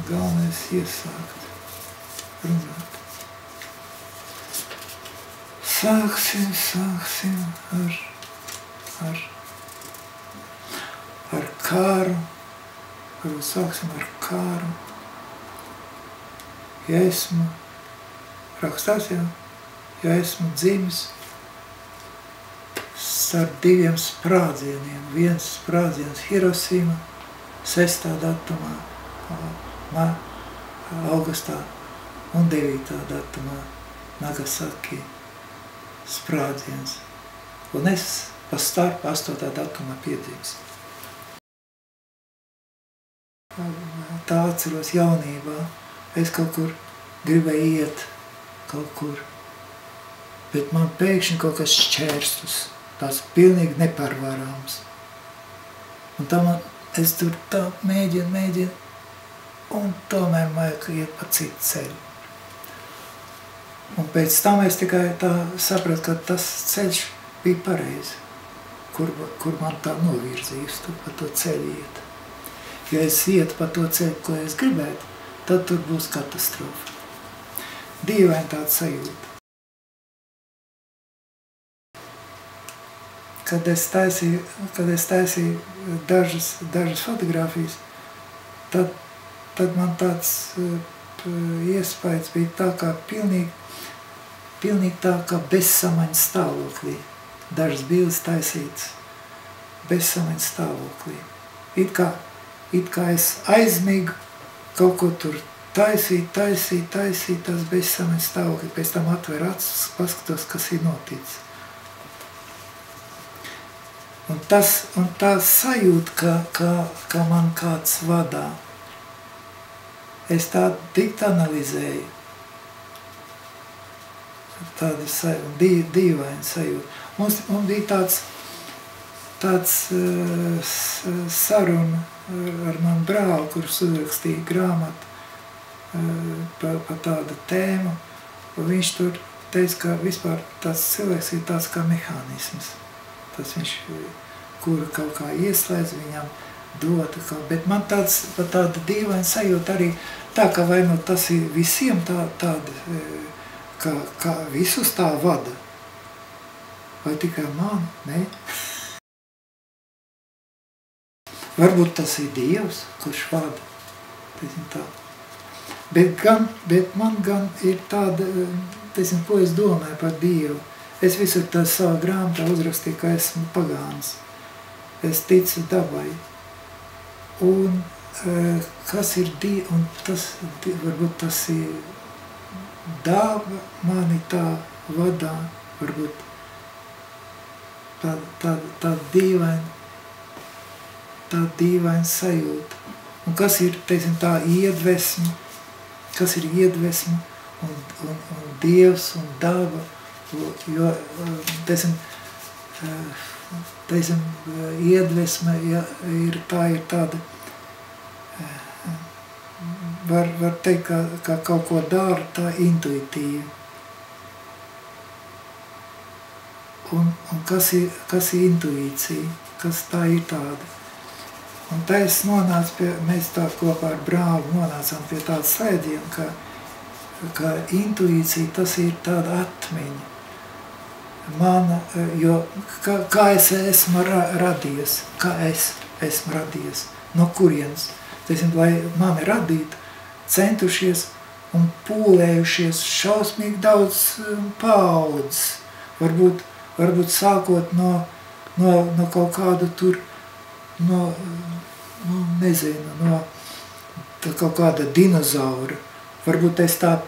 galvenais iesākt runāt. Sāksim ar kāru. Varbūt sāksim ar kāru. Ja esmu, rakstās jau, ja esmu dzimis starp diviem sprādzieniem. Viens sprādziens Hirosima, 6. datumā, augustā, un 9. datumā Nagasaki sprādziens. Un es pa starp 8. datumā piedzimstu. Tā atceros jaunībā. Es kaut kur gribēju iet, kaut kur. Bet man pēkšņi kaut kas šķērstus. Tās pilnīgi nepārvarāms. Un tā es tur tā mēģinu. Un tomēr vajag iet pa citu ceļu. Un pēc tam es tikai tā sapratu, ka tas ceļš bija pareizi. Kur man tā novirzīs, tur pa to ceļu iet. Ja es ietu pa to ceļu, ko es gribētu, tad tur būs katastrofa. Dīvaini tāda sajūta. Kad es taisīju dažas fotogrāfijas, tad man tāds iespējas bija tā kā pilnīgi tā kā bezsamaņas stāvoklī. Dažas bildes taisītas bezsamaņas stāvoklī. It kā es aizmigu, kaut ko tur taisīt tās bezsamaņas stāvoklī, pēc tam atver acis, paskatos, kas ir noticis. Un tā sajūta, ka man kāds vadā, es tā tik analizēju, tāda dīvaina sajūta. Mums bija tāds saruna ar manu brāli, kurš uzrakstīja grāmatu pa tādu tēmu. Viņš tur teica, ka vispār tāds cilvēks ir tāds kā mehānisms. Tas viņš, kuru kaut kā ieslēdz, viņam dota kaut, bet man tāda dīvaina sajūta arī tā, ka vai nu tas ir visiem tādi, kā visus tā vada, vai tikai man, ne? Varbūt tas ir Dievs, kurš vada, teiksim tā. Bet man gan ir tāda, teiksim, ko es domāju par Dievu. Es visur tā savā grāmatā uzrakstīju, ka esmu pagāns. Es ticu dabai. Un kas ir Dievs, un varbūt tas ir daba mani tā vadā, varbūt tā dīvaina sajūta. Un kas ir, teiksim, tā iedvesma, un Dievs un daba. Jo, teiksim, iedvesme ir tāda, var teikt, ka kaut ko dara tā intuitīvi. Un kas ir intuīcija? Kas tā ir tāda? Un tā es nonācu mēs tā kopā ar brāli nonācām pie tāda slēdziena, ka intuīcija tas ir tāda atmiņa. Jo kā es esmu radies, no kurienes, teiksim, lai mani radītu, centušies un pūlējušies šausmīgi daudz paaudzes, varbūt sākot no kaut kāda tur, no kaut kāda dinozaura, varbūt es tā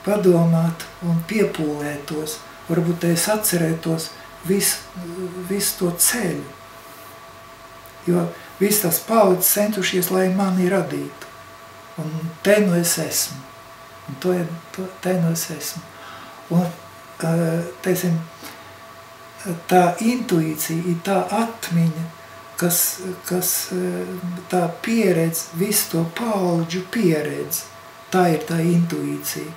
padomāt un piepūlētos, varbūt es atcerētos visu to ceļu. Jo viss tas paudzes centušies, lai mani radītu. Un te nu es esmu. Un te nu es esmu. Un, teiksim, tā intuīcija ir tā atmiņa, kas tā pieredze, visu to paudžu pieredze. Tā ir tā intuīcija.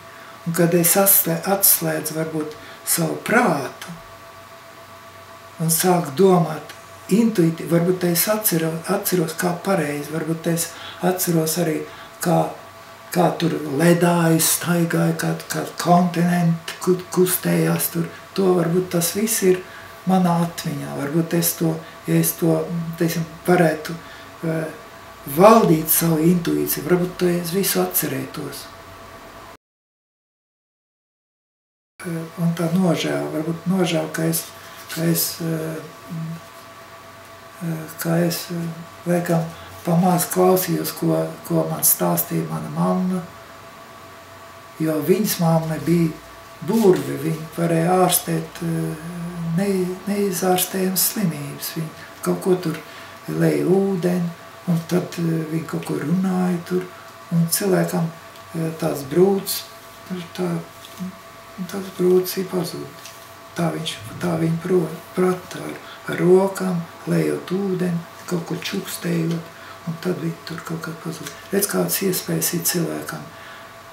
Un kad es atslēdzu varbūt savu prātu un sāku domāt intuitīvi, varbūt es atceros kā pareizi, varbūt es atceros arī kā tur ledāji staigāja, kā kontinenti kustējās tur. To varbūt tas viss ir manā atmiņā. Varbūt ja es to, teiksim, varētu valdīt savu intuīciju, varbūt to es visu atcerētos. Un tā nožēla, varbūt nožēla, ka es laikam pamāc klausījos, ko man stāstīja mana mamma, jo viņas mamma bija burve, viņa varēja ārstēt neizārstējams slimības. Viņa kaut ko tur leja ūdeni, un tad viņa kaut ko runāja tur, un cilvēkam tāds brūds, tas brūds ir pazūd. Tā viņa prata ar rokām, lejot ūdeni, kaut ko čukstējot, un tad viņa tur kaut kā pazūd. Redz, kādas iespējas ir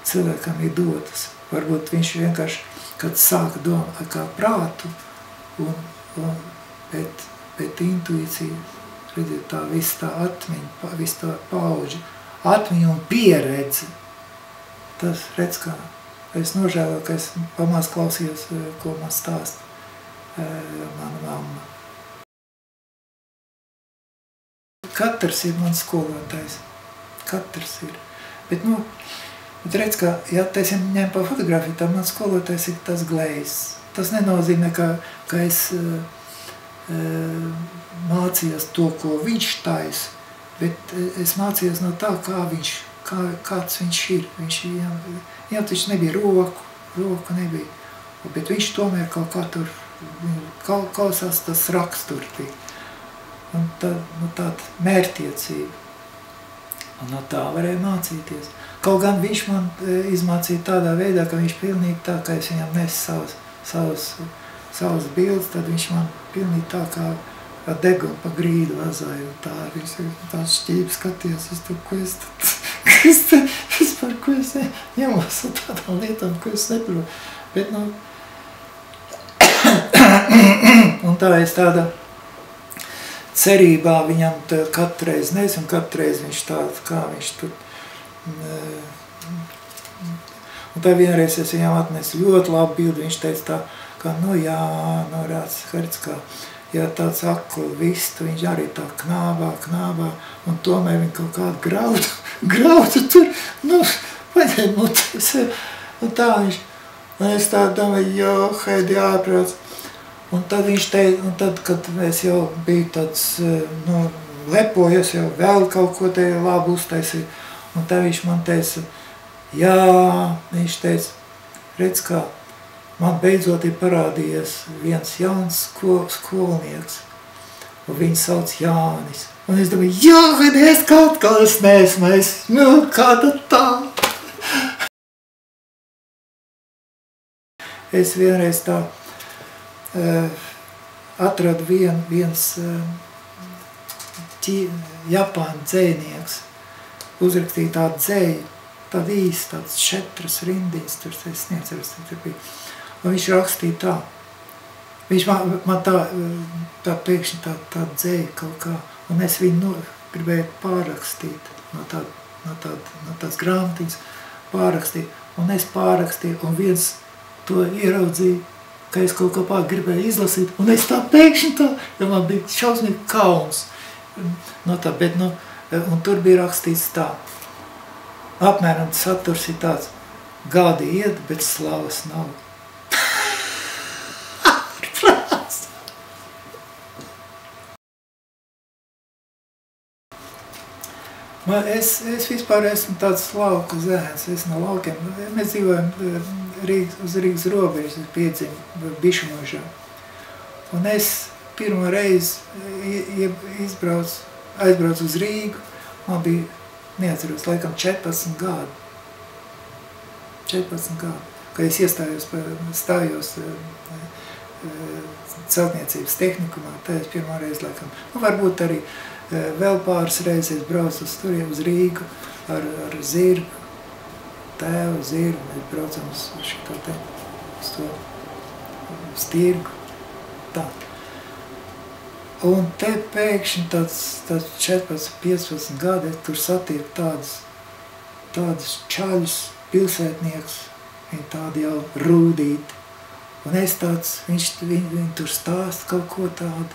cilvēkam ir dotas. Varbūt viņš vienkārši, kad sāka domāt kā prātu, bet intuīcija, redziet, tā viss tā atmiņa, viss tā paudža, atmiņa un pieredze. Tas, redz, kā es nožēloju, ka es pamāc klausījos, ko man stāsta mana mamma. Katrs ir mans skolotājs. Katrs ir. Bet redz, ka, ja teiksim ņem pa fotografiju, tad mans skolotājs ir tas glejs. Tas nenozīmē, ka es mācījos to, ko viņš taisa, bet es mācījos no tā, kāds viņš ir. Viņam taču nebija roku nebija, bet viņš tomēr kaut kā tur klausās tas rakstur. Un tāda mērķtiecība. Un no tā varēja mācīties. Kaut gan viņš man izmācīja tādā veidā, ka viņš pilnīgi tā, ka es viņam nesu savas bildes, tad viņš man pilnīgi tā kā ar degunu pa grīdu vazāja. Un tā viņš tā šķīvi skatījās uz to, ko es ņemos ar tādām lietām, ko es neprotu. Bet, un tā es tāda cerībā viņam katreiz nezinu, katreiz viņš tāds, kā viņš tur. Un tā vienreiz es viņam atnesu ļoti labu bildi, viņš teica tā, ka, redz, kā, ja tāds akli vistu, viņš arī tā knābā, un tomēr viņi kaut kādu graudu tur, paņem mutēs. Un tā viņš, un es tā domāju, Heidi jāprāc. Un tad viņš teica, un tad, kad es jau biju tāds, lepojos, jau vēl kaut ko te labu uztaisīju, un tad viņš man teica, viņš teica, redz kā, man beidzot ir parādījies viens jauns skolnieks, un viņu sauc Jānis. Un es domāju, es kaut kā es neesmu, kāda tā. Es vienreiz tā atradu viens Japāņu dzējnieks, uzrakstīja tādu dzēju, tādu īsti, tāds 4 rindiņas, tur es neatceros, tur bija. Un viņš rakstīja tā. Viņš man tā pēkšņi tā dzēja kaut kā, un es viņu gribēju pārrakstīt, no tādas grāmatiņas pārrakstīt, un es pārrakstīju, un viens to ieraudzīja, ka es kaut kā gribēju izlasīt, un es tā pēkšņi tā, jo man bija šausmīgi kauns. No tā, bet, un tur bija rakstīts tā. Apmēram saturs ir tāds, gadi iet, bet slavas nav. Es vispār esmu tāds lauku zēns, es no laukiem. Mēs dzīvojam uz Rīgas robežas, es piedzimu Bišumožā. Un es pirmo reizi aizbraucu uz Rīgu, man bija, neatceros, laikam 14 gadu. 14 gadu, kad es stājos celtniecības tehnikumā, tā es pirmā reizi, laikam. Varbūt arī vēl pāris reizes braucu uz Rīgu ar zirgu, tēvu zirgu, mēs braucam uz šito te, uz to tirgu. Tā. Un te pēkšņi tāds 14, 15 gadi, tur satiek tādus čaļus, pilsētnieks, viņi tādi jau rūdīti. Un es tāds, viņi tur stāst kaut ko tādu.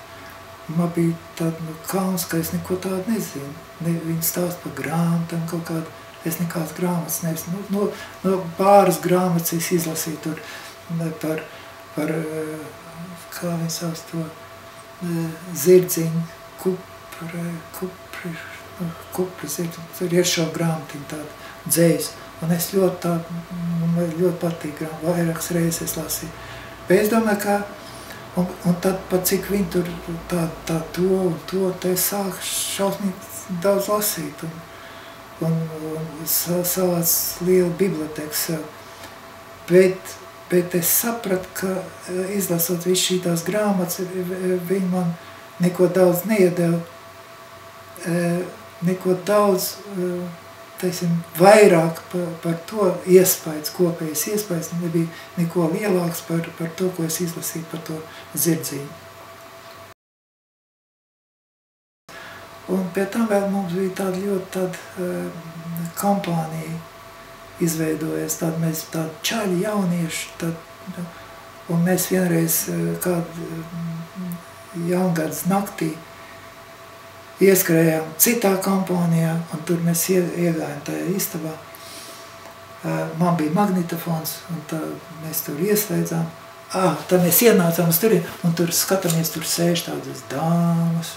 Man bija tāda kauns, ka es neko tādu nezinu. Viņi stāst par grāmatām kaut kādu. Es nekādas grāmatas nezinu. No pāris grāmatas es izlasīju tur par kā viņi sauc to, zirdziņu, kupra zirdziņu. Tur ir šo grāmatiņu tādu dzējus. Un es man ļoti patīk grāmatu. Vairākas reizes es lasīju. Bet es domāju, ka un tad, pat cik viņi tur to te sāk šausmīgi daudz lasīt un savāc lielu bibliotēku sev. Bet es sapratu, ka izlasot visu šīs grāmatas, viņi man neko daudz neiedeva, neko daudz, teiksim, vairāk par to iespējas, kopējais iespējas, nebija neko lielāks par to, ko es izlasīju par to zirdziņu. Un pie tam vēl mums bija tāda ļoti kompānija izveidojies, mēs tādi čaļi jaunieši, un mēs vienreiz kādu jaungadas naktī ieskrējām citā kompānijā, un tur mēs iegājām tajā istabā. Man bija magnitofons, un tā mēs tur ieslēdzām. Tad mēs ienācām uz turien, un tur skatāmies, tur sēž tādas dāmas,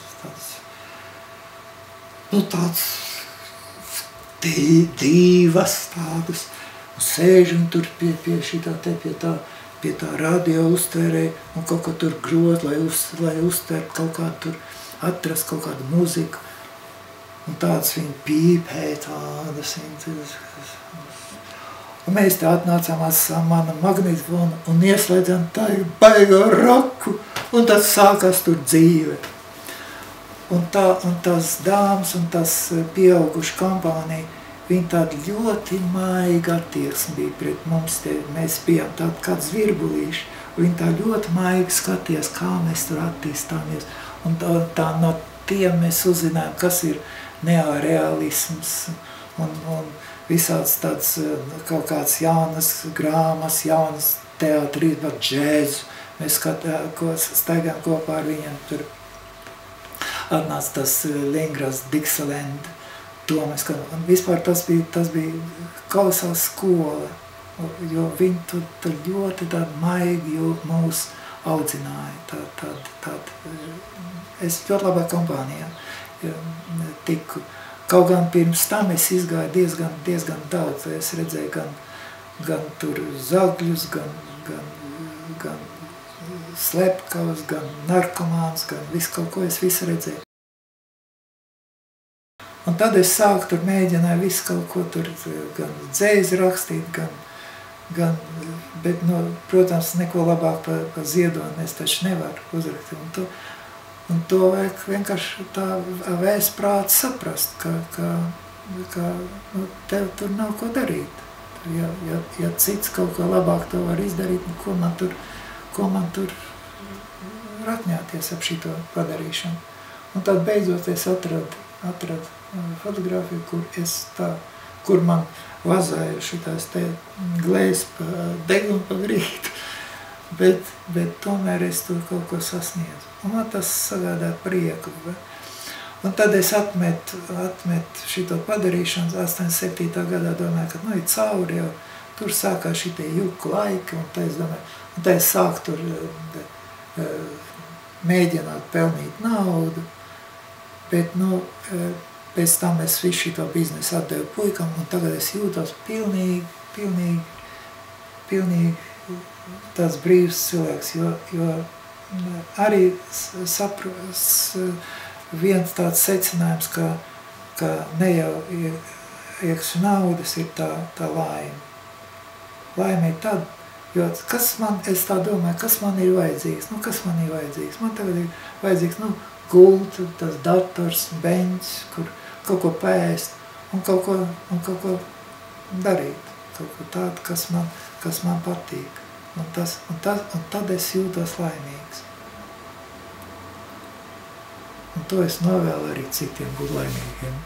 tāds divas tādas, un sēž un tur pie tā radio uztvērēja, un kaut ko tur groz, lai uztver kaut kādu tur, atrast kaut kādu muziku, un tādas viņi pīpēja, tādas viņi. Un mēs te atnācām ar manu magnitofonu un ieslēdzām tādu baigo roku, un tad sākās tur dzīve. Un tās dāmas un tās pieauguši kompānija, viņi tādi ļoti maigi attieksmi bija pret mums, mēs bijām tādi kāds virbulīši, viņi tā ļoti maigi skatījās, kā mēs tur attīstāmies. Un tā no tiem mēs uzzinājām, kas ir neorealisms un visāds tāds kaut kāds jaunas grāmas, jaunas teātrīs, bet džēzu. Mēs staigājām kopā ar viņiem tur. Atnāca tas Lingras Dixieland, to mēs skatām. Un vispār tas bija kolosāla skola, jo viņi tur ļoti tādi maigi mūs audzināja. Es ļoti labā kompānijā tiku. Kaut gan pirms tam es izgāju diezgan daudz. Es redzēju gan tur zagļus, gan slepkavus, gan narkomāns, gan visu kaut ko es visu redzēju. Un tad es sāku tur mēģināju visu kaut ko tur, gan dzēzi rakstīt, bet, protams, neko labāk par ziedoni es taču nevaru uzrakstīt. Un to vajag vienkārši tā vēsprāti saprast, ka tev tur nav ko darīt. Ja cits kaut ko labāk to var izdarīt, ko man tur ratņāties ap šito padarīšanu. Un tad beidzot es atradu fotogrāfiju, kur man vazāja šitās te glēs pa degunu pa grītu, bet tomēr es tur kaut ko sasniedzu. Un man tas sagādā prieku. Un tad es atmetu šito padarīšanu 87. gadā, domāju, ka ir cauri jau, tur sākās šitie juku laiki, un tad es sāku tur mēģināt pelnīt naudu, bet, pēc tam es visu šito biznesu atdevu puikam, un tagad es jūtos pilnīgi tāds brīvs cilvēks, jo arī viens tāds secinājums, ka ne jau iekš naudas ir tā laime. Laime ir tad, jo es tā domāju, kas man ir vajadzīgs? Kas man ir vajadzīgs? Man tagad ir vajadzīgs, gultu, tas dators, beņķis, kur kaut ko pēst un kaut ko darīt. Kaut ko tādu, kas man patīk. Un tad es jūtos laimīgs. Un to es novēlu arī citiem būt laimīgiem.